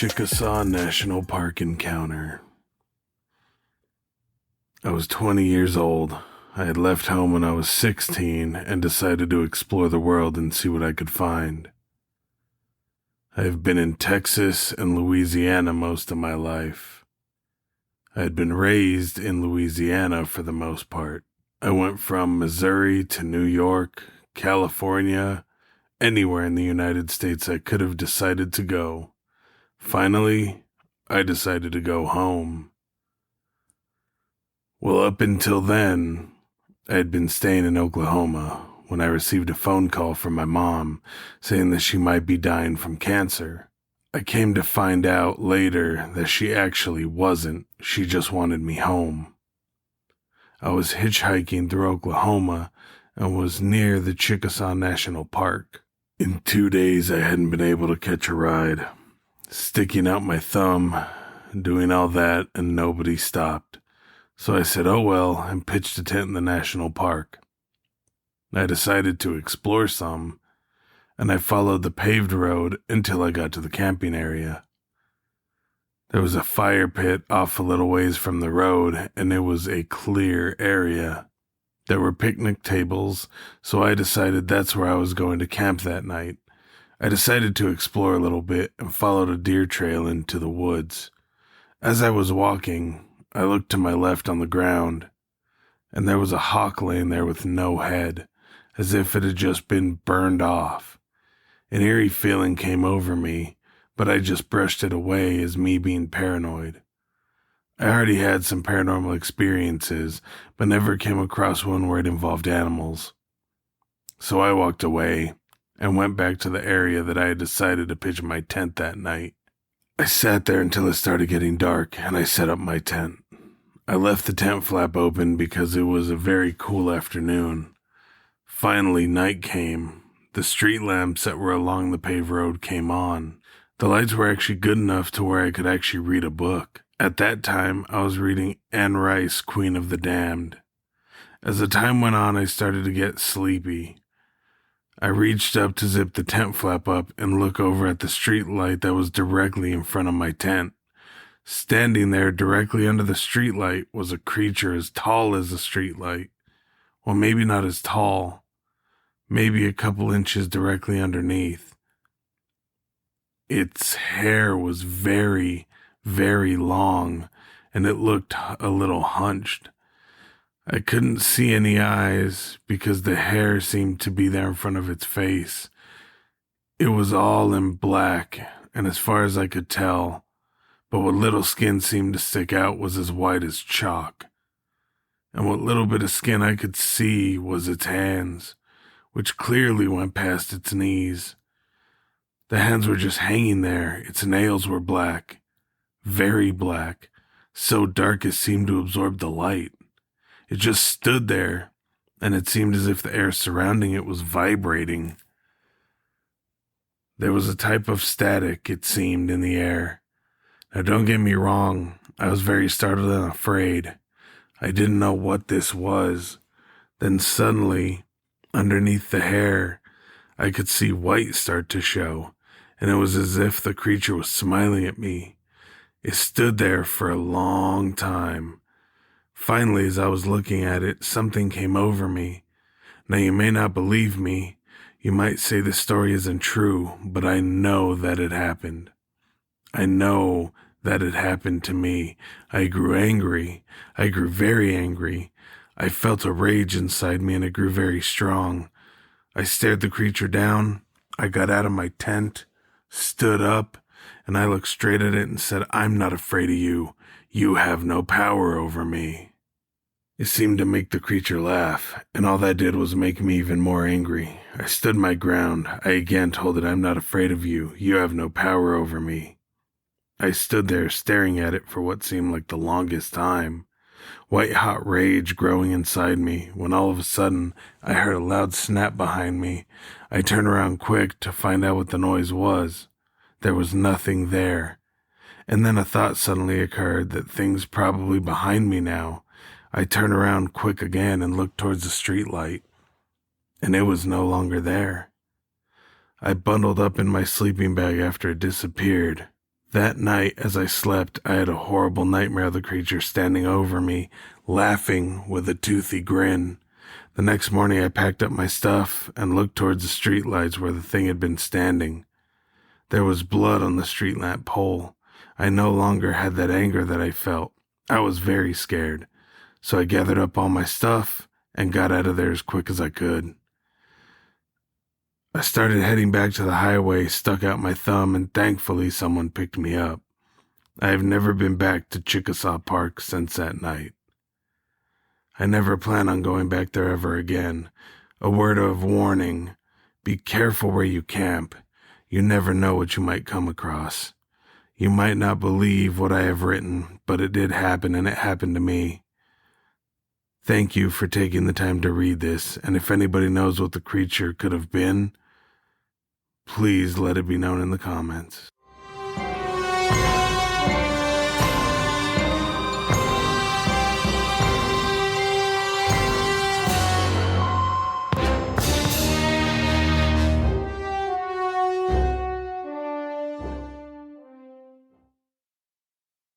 Chickasaw National Park encounter. I was 20 years old. I had left home when I was 16 and decided to explore the world and see what I could find. I have been in Texas and Louisiana most of my life. I had been raised in Louisiana for the most part. I went from Missouri to New York, California, anywhere in the United States I could have decided to go. Finally, I decided to go home. Well, up until then, I had been staying in Oklahoma when I received a phone call from my mom saying that she might be dying from cancer. I came to find out later that she actually wasn't. She just wanted me home. I was hitchhiking through Oklahoma and was near the Chickasaw National Park. In 2 days, I hadn't been able to catch a ride. Sticking out my thumb, doing all that, and nobody stopped. So I said, oh well, and pitched a tent in the national park. I decided to explore some, and I followed the paved road until I got to the camping area. There was a fire pit off a little ways from the road, and it was a clear area. There were picnic tables, so I decided that's where I was going to camp that night. I decided to explore a little bit and followed a deer trail into the woods. As I was walking, I looked to my left on the ground, and there was a hawk laying there with no head, as if it had just been burned off. An eerie feeling came over me, but I just brushed it away as me being paranoid. I already had some paranormal experiences, but never came across one where it involved animals. So I walked away and went back to the area that I had decided to pitch my tent that night. I sat there until it started getting dark, and I set up my tent. I left the tent flap open because it was a very cool afternoon. Finally, night came. The street lamps that were along the paved road came on. The lights were actually good enough to where I could actually read a book. At that time, I was reading Anne Rice, Queen of the Damned. As the time went on, I started to get sleepy. I reached up to zip the tent flap up and look over at the street light that was directly in front of my tent. Standing there directly under the street light was a creature as tall as the street light. Well, maybe not as tall. Maybe a couple inches directly underneath. Its hair was very, very long, and it looked a little hunched. I couldn't see any eyes because the hair seemed to be there in front of its face. It was all in black, and as far as I could tell, but what little skin seemed to stick out was as white as chalk. And what little bit of skin I could see was its hands, which clearly went past its knees. The hands were just hanging there. Its nails were black, very black, so dark it seemed to absorb the light. It just stood there, and it seemed as if the air surrounding it was vibrating. There was a type of static, it seemed, in the air. Now, don't get me wrong, I was very startled and afraid. I didn't know what this was. Then suddenly, underneath the hair, I could see white start to show, and it was as if the creature was smiling at me. It stood there for a long time. Finally, as I was looking at it, something came over me. Now, you may not believe me. You might say this story isn't true, but I know that it happened. I know that it happened to me. I grew angry. I grew very angry. I felt a rage inside me, and it grew very strong. I stared the creature down. I got out of my tent, stood up, and I looked straight at it and said, I'm not afraid of you. You have no power over me. It seemed to make the creature laugh, and all that did was make me even more angry. I stood my ground. I again told it, I'm not afraid of you. You have no power over me. I stood there staring at it for what seemed like the longest time, white-hot rage growing inside me, when all of a sudden I heard a loud snap behind me. I turned around quick to find out what the noise was. There was nothing there. And then a thought suddenly occurred that things probably behind me now. I turned around quick again and looked towards the street light, and it was no longer there. I bundled up in my sleeping bag after it disappeared. That night, as I slept, I had a horrible nightmare of the creature standing over me, laughing with a toothy grin. The next morning, I packed up my stuff and looked towards the streetlights where the thing had been standing. There was blood on the street lamp pole. I no longer had that anger that I felt. I was very scared. So I gathered up all my stuff and got out of there as quick as I could. I started heading back to the highway, stuck out my thumb, and thankfully someone picked me up. I have never been back to Chickasaw Park since that night. I never plan on going back there ever again. A word of warning: be careful where you camp. You never know what you might come across. You might not believe what I have written, but it did happen, and it happened to me. Thank you for taking the time to read this, and if anybody knows what the creature could have been, please let it be known in the comments.